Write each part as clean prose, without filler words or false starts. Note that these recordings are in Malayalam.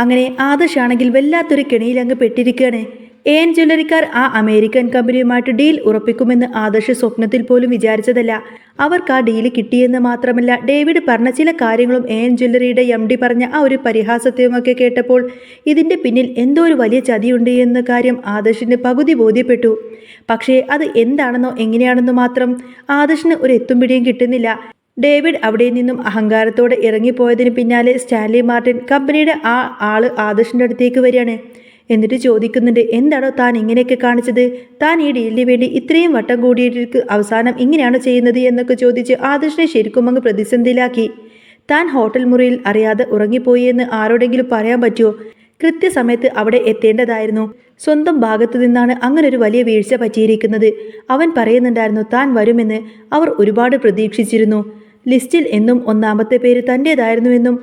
അങ്ങനെ ആദർശാണെങ്കിൽ വല്ലാത്തൊരു കെണിയിലങ്ങ് പെട്ടിരിക്കുകയാണ്. എൻ ജ്വല്ലറിക്കാർ ആ അമേരിക്കൻ കമ്പനിയുമായിട്ട് ഡീൽ ഉറപ്പിക്കുമെന്ന് ആദർശ് സ്വപ്നത്തിൽ പോലും വിചാരിച്ചതല്ല. അവർക്ക് ആ ഡീല് കിട്ടിയെന്ന് മാത്രമല്ല, ഡേവിഡ് പറഞ്ഞ ചില കാര്യങ്ങളും എൻ ജ്വല്ലറിയുടെ MD പറഞ്ഞ ആ ഒരു പരിഹാസത്തെയുമൊക്കെ കേട്ടപ്പോൾ ഇതിൻ്റെ പിന്നിൽ എന്തോ ഒരു വലിയ ചതിയുണ്ട് എന്ന കാര്യം ആദർശിന് പകുതി ബോധ്യപ്പെട്ടു. പക്ഷേ അത് എന്താണെന്നോ എങ്ങനെയാണെന്നോ മാത്രം ആദർശിന് ഒരു എത്തും പിടിയും കിട്ടുന്നില്ല. ഡേവിഡ് അവിടെ നിന്നും അഹങ്കാരത്തോടെ ഇറങ്ങിപ്പോയതിന് പിന്നാലെ സ്റ്റാൻലി മാർട്ടിൻ കമ്പനിയുടെ ആ ആള് ആദർശിൻ്റെ അടുത്തേക്ക് വരികയാണ്. എന്നിട്ട് ചോദിക്കുന്നുണ്ട്, എന്താണോ താൻ ഇങ്ങനെയൊക്കെ കാണിച്ചത്? താൻ ഈ ഡീലിന് വേണ്ടി ഇത്രയും വട്ടം കൂടിയിട്ട് അവസാനം ഇങ്ങനെയാണ് ചെയ്യുന്നത് എന്നൊക്കെ ചോദിച്ച് ആദർശിനെ ശരിക്കും അങ്ങ് പ്രതിസന്ധിയിലാക്കി. താൻ ഹോട്ടൽ മുറിയിൽ അറിയാതെ ഉറങ്ങിപ്പോയി എന്ന് ആരോടെങ്കിലും പറയാൻ പറ്റുമോ? കൃത്യസമയത്ത് അവിടെ എത്തേണ്ടതായിരുന്നു. സ്വന്തം ഭാഗത്തു നിന്നാണ് അങ്ങനൊരു വലിയ വീഴ്ച പറ്റിയിരിക്കുന്നത്. അവൻ പറയുന്നുണ്ടായിരുന്നു താൻ വരുമെന്ന്. അവർ ഒരുപാട് പ്രതീക്ഷിച്ചിരുന്നു. ലിസ്റ്റിൽ എന്നും ഒന്നാമത്തെ പേര് തൻ്റേതായിരുന്നുവെന്നും.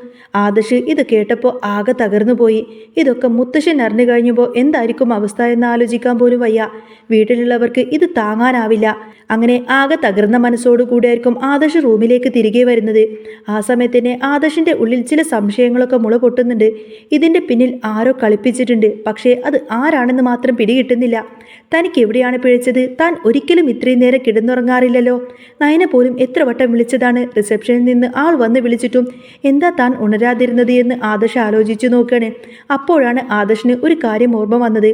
ആദർശ് ഇത് കേട്ടപ്പോൾ ആകെ തകർന്നുപോയി. ഇതൊക്കെ മുത്തശ്ശൻ അറിഞ്ഞു കഴിഞ്ഞപ്പോൾ എന്തായിരിക്കും അവസ്ഥ എന്ന് ആലോചിക്കാൻ പോലും വയ്യ. വീട്ടിലുള്ളവർക്ക് ഇത് താങ്ങാനാവില്ല. അങ്ങനെ ആകെ തകർന്ന മനസ്സോടുകൂടിയായിരിക്കും ആദർശ് റൂമിലേക്ക് തിരികെ വരുന്നത്. ആ സമയത്ത് തന്നെ ആദർശിൻ്റെ ഉള്ളിൽ ചില സംശയങ്ങളൊക്കെ മുള പൊട്ടുന്നുണ്ട്. ഇതിൻ്റെ പിന്നിൽ ആരോ കളിപ്പിച്ചിട്ടുണ്ട്. പക്ഷേ അത് ആരാണെന്ന് മാത്രം പിടികിട്ടുന്നില്ല. തനിക്ക് എവിടെയാണ് പിഴച്ചത്? താൻ ഒരിക്കലും ഇത്രയും നേരം കിടന്നുറങ്ങാറില്ലല്ലോ. നയന പോലും എത്ര വട്ടം വിളിച്ചതാണ്. റിസപ്ഷനിൽ നിന്ന് ആൾ വന്ന് വിളിച്ചിട്ടും എന്താ താൻ ഉണരാതിരുന്നത് എന്ന് ആദർശ് ആലോചിച്ചു നോക്കുകയാണ്. അപ്പോഴാണ് ആദർശിന് ഒരു കാര്യം ഓർമ്മ വന്നത്.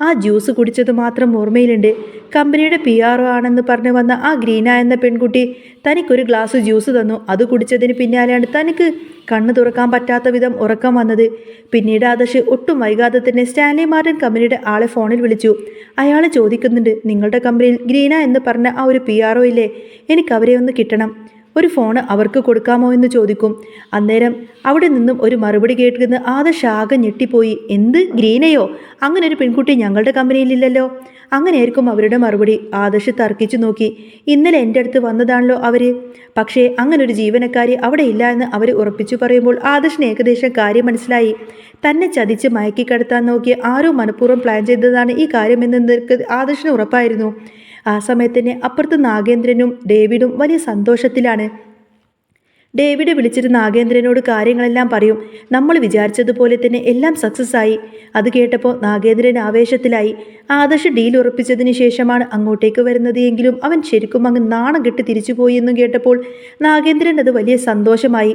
ആ ജ്യൂസ് കുടിച്ചത് മാത്രം ഓർമ്മയിലുണ്ട്. കമ്പനിയുടെ PRO ആണെന്ന് പറഞ്ഞു വന്ന ആ ഗ്രീന എന്ന പെൺകുട്ടി തനിക്കൊരു ഗ്ലാസ് ജ്യൂസ് തന്നു. അത് കുടിച്ചതിന് പിന്നാലെയാണ് തനിക്ക് കണ്ണു തുറക്കാൻ പറ്റാത്ത വിധം ഉറക്കം വന്നത്. പിന്നീട് ആദർശ് ഒട്ടും വൈകാതെ തന്നെ സ്റ്റാൻലി മാർട്ടിൻ കമ്പനിയുടെ ആളെ ഫോണിൽ വിളിച്ചു. അയാൾ ചോദിക്കുന്നുണ്ട്, നിങ്ങളുടെ കമ്പനിയിൽ ഗ്രീന എന്ന് പറഞ്ഞ ആ ഒരു PRO ഇല്ലേ? എനിക്ക് അവരെ ഒന്ന് കിട്ടണം. ഒരു ഫോണ് അവർക്ക് കൊടുക്കാമോ എന്ന് ചോദിക്കും. അന്നേരം അവിടെ നിന്നും ഒരു മറുപടി കേൾക്കുന്ന ആദർശ് ആകെ ഞെട്ടിപ്പോയി. എന്ത്, ഗ്രീനയോ? അങ്ങനെ ഒരു പെൺകുട്ടി ഞങ്ങളുടെ കമ്പനിയിലില്ലല്ലോ. അങ്ങനെയായിരിക്കും അവരുടെ മറുപടി. ആദർശ് തർക്കിച്ചു നോക്കി. ഇന്നലെ എൻ്റെ അടുത്ത് വന്നതാണല്ലോ അവർ. പക്ഷേ അങ്ങനൊരു ജീവനക്കാരി അവിടെ ഇല്ല എന്ന് അവർ ഉറപ്പിച്ചു പറയുമ്പോൾ ആദർശിന് ഏകദേശം കാര്യം മനസ്സിലായി. തന്നെ ചതിച്ച് മയക്കിക്കടത്താൻ നോക്കിയ ആരോ മനഃപൂർവ്വം പ്ലാൻ ചെയ്തതാണ് ഈ കാര്യമെന്ന് ആദർശിന് ഉറപ്പായിരുന്നു. ആ സമയത്ത് തന്നെ അപ്പുറത്ത് നാഗേന്ദ്രനും ഡേവിഡും വലിയ സന്തോഷത്തിലാണ്. ഡേവിഡ് വിളിച്ചിട്ട് നാഗേന്ദ്രനോട് കാര്യങ്ങളെല്ലാം പറയും. നമ്മൾ വിചാരിച്ചതുപോലെ തന്നെ എല്ലാം സക്സസ് ആയി. അത് കേട്ടപ്പോൾ നാഗേന്ദ്രൻ ആവേശത്തിലായി. ആദർശ് ഡീൽ ഉറപ്പിച്ചതിന് ശേഷമാണ് അങ്ങോട്ടേക്ക് വരുന്നത് എങ്കിലും അവൻ ശരിക്കും അങ്ങ് നാണം കെട്ട് തിരിച്ചുപോയി എന്നും കേട്ടപ്പോൾ നാഗേന്ദ്രൻ അത് വലിയ സന്തോഷമായി.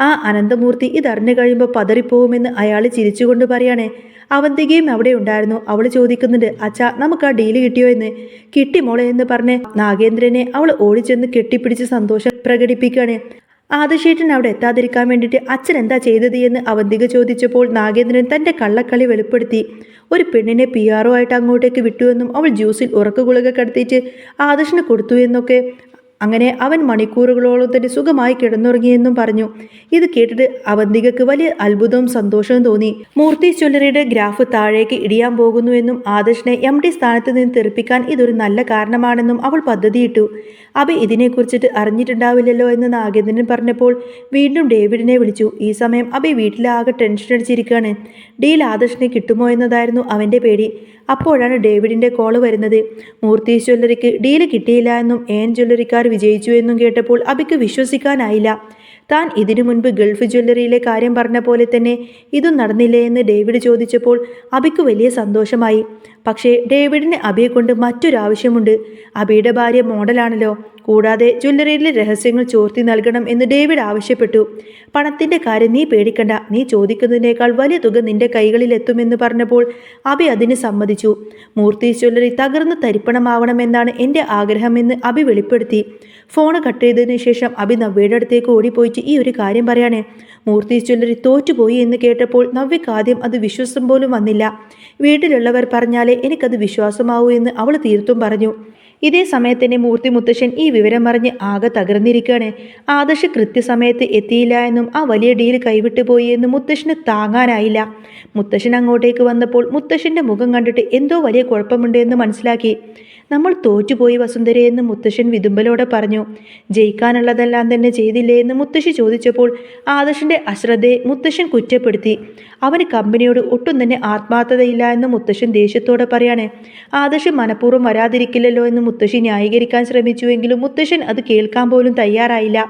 ആ അനന്തമൂർത്തി ഇതറിഞ്ഞു കഴിയുമ്പോൾ പതറിപ്പോവുമെന്ന് അയാൾ ചിരിച്ചുകൊണ്ട് പറയാണ്. അവന്തികയും അവിടെ ഉണ്ടായിരുന്നു. അവൾ ചോദിക്കുന്നുണ്ട്, അച്ഛാ നമുക്ക് ആ ഡീല് കിട്ടിയോ എന്ന്. കിട്ടി മോളെ എന്ന് പറഞ്ഞ് നാഗേന്ദ്രനെ അവൾ ഓടിച്ചെന്ന് കെട്ടിപ്പിടിച്ച് സന്തോഷം പ്രകടിപ്പിക്കുകയാണ്. ആദർശേട്ടൻ അവിടെ എത്താതിരിക്കാൻ വേണ്ടിയിട്ട് അച്ഛൻ എന്താ ചെയ്തത് എന്ന് അവന്തിക ചോദിച്ചപ്പോൾ നാഗേന്ദ്രൻ തൻ്റെ കള്ളക്കളി വെളിപ്പെടുത്തി. ഒരു പെണ്ണിനെ PRO ആയിട്ട് അങ്ങോട്ടേക്ക് വിട്ടുവെന്നും അവൾ ജ്യൂസിൽ ഉറക്ക ഗുളിക കടത്തിയിട്ട് ആദർശിന് കൊടുത്തു എന്നൊക്കെ. അങ്ങനെ അവൻ മണിക്കൂറുകളോളം തന്നെ സുഖമായി കിടന്നുറങ്ങിയെന്നും പറഞ്ഞു. ഇത് കേട്ടിട്ട് അവന്തികക്ക് വലിയ അത്ഭുതവും സന്തോഷവും തോന്നി. മൂർത്തി ജ്വല്ലറിയുടെ ഗ്രാഫ് താഴേക്ക് ഇടിയാൻ പോകുന്നുവെന്നും ആദർശിനെ MD സ്ഥാനത്ത് നിന്ന് തെറിപ്പിക്കാൻ ഇതൊരു നല്ല കാരണമാണെന്നും അവൾ പദ്ധതിയിട്ടു. അബി ഇതിനെക്കുറിച്ചിട്ട് അറിഞ്ഞിട്ടുണ്ടാവില്ലല്ലോ എന്ന് നാഗേന്ദ്രൻ പറഞ്ഞപ്പോൾ വീണ്ടും ഡേവിഡിനെ വിളിച്ചു. ഈ സമയം അബി വീട്ടിലാകെ ടെൻഷൻ അടിച്ചിരിക്കുകയാണ്. ഡീൽ ആദർശിനെ കിട്ടുമോ എന്നതായിരുന്നു അവൻ്റെ പേടി. അപ്പോഴാണ് ഡേവിഡിൻ്റെ കോള് വരുന്നത്. മൂർത്തി ജ്വല്ലറിക്ക് ഡീല് കിട്ടിയില്ല എന്നും എൻ ജ്വല്ലറിക്കാർ വിജയിച്ചു എന്നും കേട്ടപ്പോൾ അബിക്ക് വിശ്വസിക്കാനായില്ല. താൻ ഇതിനു മുൻപ് ഗൾഫ് ജ്വല്ലറിയിലെ കാര്യം പറഞ്ഞ പോലെ തന്നെ ഇതും നടന്നില്ലേ എന്ന് ഡേവിഡ് ചോദിച്ചപ്പോൾ അബിക്ക് വലിയ സന്തോഷമായി. പക്ഷേ ഡേവിഡിന് അബിയെ കൊണ്ട് മറ്റൊരാവശ്യമുണ്ട്. അബിയുടെ ഭാര്യ മോഡലാണല്ലോ. കൂടാതെ ജ്വല്ലറിയിലെ രഹസ്യങ്ങൾ ചോർത്തി നൽകണം എന്ന് ഡേവിഡ് ആവശ്യപ്പെട്ടു. പണത്തിൻ്റെ കാര്യം നീ പേടിക്കണ്ട, നീ ചോദിക്കുന്നതിനേക്കാൾ വലിയ തുക നിന്റെ കൈകളിൽ എത്തുമെന്ന് പറഞ്ഞപ്പോൾ അബി അതിന് സമ്മതിച്ചു. മൂർത്തി ജ്വല്ലറി തകർന്ന് തരിപ്പണമാവണമെന്നാണ് എൻ്റെ ആഗ്രഹമെന്ന് അബി വെളിപ്പെടുത്തി. ഫോണ് കട്ട് ചെയ്തതിന് ശേഷം അബി നവ്യയുടെ അടുത്തേക്ക് ഓടിപ്പോയിട്ട് ഈ ഒരു കാര്യം പറയാണ്. മൂർത്തി ജ്വല്ലറി തോറ്റുപോയി എന്ന് കേട്ടപ്പോൾ നവ്യക്ക് ആദ്യം അത് വിശ്വാസം പോലും വന്നില്ല. വീട്ടിലുള്ളവർ പറഞ്ഞാലേ എനിക്കത് വിശ്വാസമാവൂ എന്ന് അവൾ തീർത്തും പറഞ്ഞു. ഇതേ സമയത്ത് തന്നെ മൂർത്തി മുത്തശ്ശൻ ഈ വിവരം പറഞ്ഞ് ആകെ തകർന്നിരിക്കുകയാണ്. ആദർശ് കൃത്യസമയത്ത് എത്തിയില്ല എന്നും ആ വലിയ ഡീൽ കൈവിട്ടു പോയി എന്നും മുത്തശ്ശന് താങ്ങാനായില്ല. മുത്തശ്ശൻ അങ്ങോട്ടേക്ക് വന്നപ്പോൾ മുത്തശ്ശൻ്റെ മുഖം കണ്ടിട്ട് എന്തോ വലിയ കുഴപ്പമുണ്ട് എന്ന് മനസ്സിലാക്കി. നമ്മൾ തോറ്റുപോയി വസുന്ധരെ എന്ന് മുത്തശ്ശൻ വിതുമ്പലോടെ പറഞ്ഞു. ജയിക്കാനുള്ളതെല്ലാം തന്നെ ചെയ്തില്ലേ എന്ന് മുത്തശ്ശി ചോദിച്ചപ്പോൾ ആദർശിൻ്റെ അശ്രദ്ധയെ മുത്തശ്ശൻ കുറ്റപ്പെടുത്തി. അവന് കമ്പനിയോട് ഒട്ടും തന്നെ ആത്മാർത്ഥതയില്ല എന്ന് മുത്തശ്ശൻ ദേഷ്യത്തോടെ പറയാണ്. ആദർശ് മനഃപൂർവ്വം വരാതിരിക്കില്ലല്ലോ എന്ന് മുത്തശ്ശി ന്യായീകരിക്കാൻ ശ്രമിച്ചുവെങ്കിലും മുത്തശ്ശൻ അത് കേൾക്കാൻ പോലും തയ്യാറായില്ല.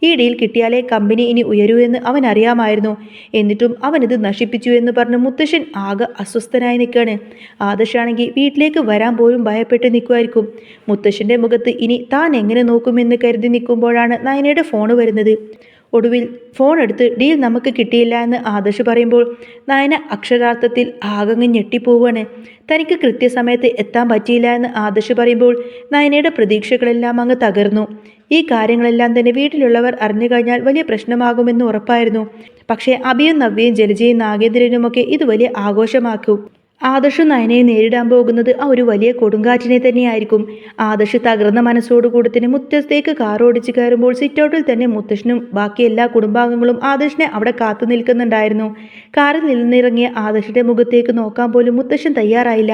ഈ ഡീൽ കിട്ടിയാലേ കമ്പനി ഇനി ഉയരൂ എന്ന് അവൻ അറിയാമായിരുന്നു. എന്നിട്ടും അവനിത് നശിപ്പിച്ചു എന്ന് പറഞ്ഞ് മുത്തശ്ശൻ ആകെ അസ്വസ്ഥനായി നിൽക്കുകയാണ്. ആദർശാണെങ്കിൽ വീട്ടിലേക്ക് വരാൻ പോലും ഭയപ്പെട്ട് നിൽക്കുമായിരിക്കും. മുത്തശ്ശൻ്റെ മുഖത്ത് ഇനി താൻ എങ്ങനെ നോക്കുമെന്ന് കരുതി നിൽക്കുമ്പോഴാണ് നയനയുടെ ഫോൺ വരുന്നത്. ഒടുവിൽ ഫോൺ എടുത്ത് ഡീൽ നമുക്ക് കിട്ടിയില്ല എന്ന് ആദർശ് പറയുമ്പോൾ നയന അക്ഷരാർത്ഥത്തിൽ ആകങ്ങ് ഞെട്ടിപ്പോവാണ്. തനിക്ക് കൃത്യസമയത്ത് എത്താൻ പറ്റിയില്ല എന്ന് ആദർശ് പറയുമ്പോൾ നയനയുടെ പ്രതീക്ഷകളെല്ലാം അങ്ങ് തകർന്നു. ഈ കാര്യങ്ങളെല്ലാം തന്നെ വീട്ടിലുള്ളവർ അറിഞ്ഞു കഴിഞ്ഞാൽ വലിയ പ്രശ്നമാകുമെന്ന് ഉറപ്പായിരുന്നു. പക്ഷേ അഭിയും നവ്യയും ജലജയും നാഗേന്ദ്രനുമൊക്കെ ഇത് വലിയ ആഘോഷമാക്കും. ആദർശ് നയനയെ നേരിടാൻ പോകുന്നത് ആ ഒരു വലിയ കൊടുങ്കാറ്റിനെ തന്നെയായിരിക്കും. ആദർശ് തകർന്ന മനസ്സോടുകൂടി തന്നെ മുറ്റത്തേക്ക് കാർ ഓടിച്ച് കയറുമ്പോൾ സിറ്റൗട്ടിൽ തന്നെ മുത്തശ്ശനും ബാക്കി എല്ലാ കുടുംബാംഗങ്ങളും ആദർശിനെ അവിടെ കാത്തു നിൽക്കുന്നുണ്ടായിരുന്നു. കാറിൽ നിന്നിറങ്ങിയ ആദർശിന്റെ മുഖത്തേക്ക് നോക്കാൻ പോലും മുത്തശ്ശൻ തയ്യാറായില്ല.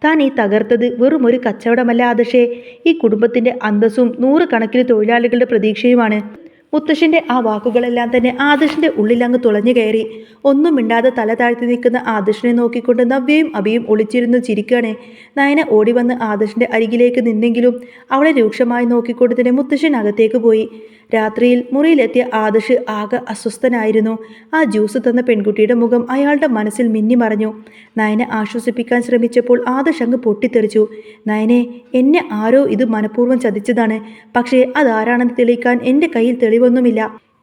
താൻ ഈ തകർത്തത് വെറും ഒരു കച്ചവടമല്ല ആദർശേ, ഈ കുടുംബത്തിന്റെ അന്തസ്സും 100 കണക്കിന് തൊഴിലാളികളുടെ പ്രതീക്ഷയുമാണ്. മുത്തശ്ശൻ്റെ ആ വാക്കുകളെല്ലാം തന്നെ ആദർശിൻ്റെ ഉള്ളിലങ്ങ് തുളഞ്ഞു കയറി. ഒന്നും മിണ്ടാതെ തല താഴ്ത്തി നിൽക്കുന്ന ആദർശിനെ നോക്കിക്കൊണ്ട് നവ്യയും അഭിയും ഒളിച്ചിരുന്ന് ചിരിക്കുകയാണ്. നയന ഓടി വന്ന് ആദർശിൻ്റെ അരികിലേക്ക് നിന്നെങ്കിലും അവളെ രൂക്ഷമായി നോക്കിക്കൊണ്ട് തന്നെ മുത്തശ്ശൻ അകത്തേക്ക് പോയി. രാത്രിയിൽ മുറിയിലെത്തിയ ആദർശ് ആകെ അസ്വസ്ഥനായിരുന്നു. ആ ജ്യൂസ് തന്ന പെൺകുട്ടിയുടെ മുഖം അയാളുടെ മനസ്സിൽ മിന്നിമറഞ്ഞു. നയനെ ആശ്വസിപ്പിക്കാൻ ശ്രമിച്ചപ്പോൾ ആദർശ് അങ്ങ് പൊട്ടിത്തെറിച്ചു. നയനെ, എന്നെ ആരോ ഇത് മനഃപൂർവ്വം ചതിച്ചതാണ്. പക്ഷേ അതാരാണെന്ന് തെളിയിക്കാൻ എൻ്റെ കയ്യിൽ തെളിവൊന്നുമില്ല.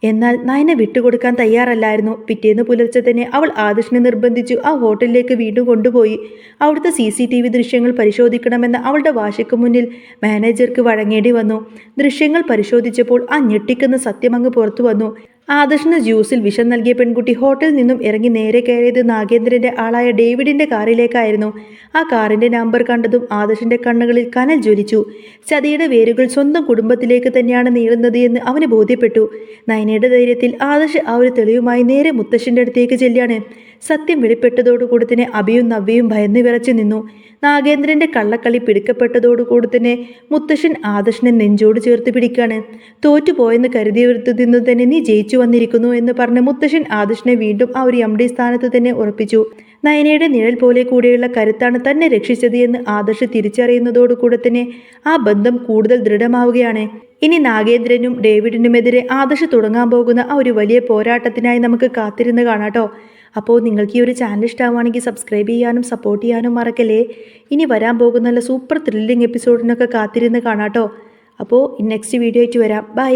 എന്നാൽ നയനെ വിട്ടുകൊടുക്കാൻ തയ്യാറല്ലായിരുന്നു. പിറ്റേന്ന് പുലർച്ചെ തന്നെ അവൾ ആദർശിനെ നിർബന്ധിച്ചു ആ ഹോട്ടലിലേക്ക് വീണ്ടും കൊണ്ടുപോയി. അവിടുത്തെ CCTV ദൃശ്യങ്ങൾ പരിശോധിക്കണമെന്ന അവളുടെ വാശിക്ക് മുന്നിൽ മാനേജർക്ക് വഴങ്ങേണ്ടി വന്നു. ദൃശ്യങ്ങൾ പരിശോധിച്ചപ്പോൾ ആ ഞെട്ടിക്കുന്ന സത്യം അങ്ങ് പുറത്തു വന്നു. ആദർശിന് ജ്യൂസിൽ വിഷം നൽകിയ പെൺകുട്ടി ഹോട്ടലിൽ നിന്നും ഇറങ്ങി നേരെ കയറിയത് നാഗേന്ദ്രന്റെ ആളായ ഡേവിഡിന്റെ കാറിലേക്കായിരുന്നു. ആ കാറിന്റെ നമ്പർ കണ്ടതും ആദർശിന്റെ കണ്ണുകളിൽ കനൽ ജ്വലിച്ചു. ചതിയുടെ വേരുകൾ സ്വന്തം കുടുംബത്തിലേക്ക് തന്നെയാണ് നീളുന്നത് എന്ന് അവന് ബോധ്യപ്പെട്ടു. നയനയുടെ ധൈര്യത്തിൽ ആദർശ് ആ ഒരു തെളിവുമായി നേരെ മുത്തശ്ശന്റെ അടുത്തേക്ക് ചെല്ലാണ്. സത്യം വെളിപ്പെട്ടതോടുകൂടി തന്നെ അഭിയും നവ്യയും ഭയന്നു വിറച്ചു നിന്നു. നാഗേന്ദ്രന്റെ കള്ളക്കളി പിടിക്കപ്പെട്ടതോടുകൂടി തന്നെ മുത്തശ്ശൻ ആദർശനെ നെഞ്ചോട് ചേർത്ത് പിടിക്കാണ്. തോറ്റുപോയെന്ന് കരുതിയവർത്തു നിന്നു തന്നെ നീ ജയിച്ചു വന്നിരിക്കുന്നു എന്ന് പറഞ്ഞ് മുത്തശ്ശൻ ആദർശനെ വീണ്ടും ആ ഒരു MD സ്ഥാനത്ത് തന്നെ ഉറപ്പിച്ചു. നയനയുടെ നിഴൽ പോലെ കൂടെയുള്ള കരുത്താണ് തന്നെ രക്ഷിച്ചത് എന്ന് ആദർശ് തിരിച്ചറിയുന്നതോടുകൂടെ തന്നെ ആ ബന്ധം കൂടുതൽ ദൃഢമാവുകയാണ്. ഇനി നാഗേന്ദ്രനും ഡേവിഡിനുമെതിരെ ആദർശ് തുടങ്ങാൻ പോകുന്ന ആ ഒരു വലിയ പോരാട്ടത്തിനായി നമുക്ക് കാത്തിരുന്ന് കാണാട്ടോ. അപ്പോൾ നിങ്ങൾക്ക് ഈ ഒരു ചാനൽ ഇഷ്ടമാവുകയാണെങ്കിൽ സബ്സ്ക്രൈബ് ചെയ്യാനും സപ്പോർട്ട് ചെയ്യാനും മറക്കല്ലേ. ഇനി വരാൻ പോകുന്ന നല്ല സൂപ്പർ ത്രില്ലിംഗ് എപ്പിസോഡിനൊക്കെ കാത്തിരുന്ന് കാണാട്ടോ. അപ്പോൾ നെക്സ്റ്റ് വീഡിയോ ആയിട്ട് വരാം. ബൈ.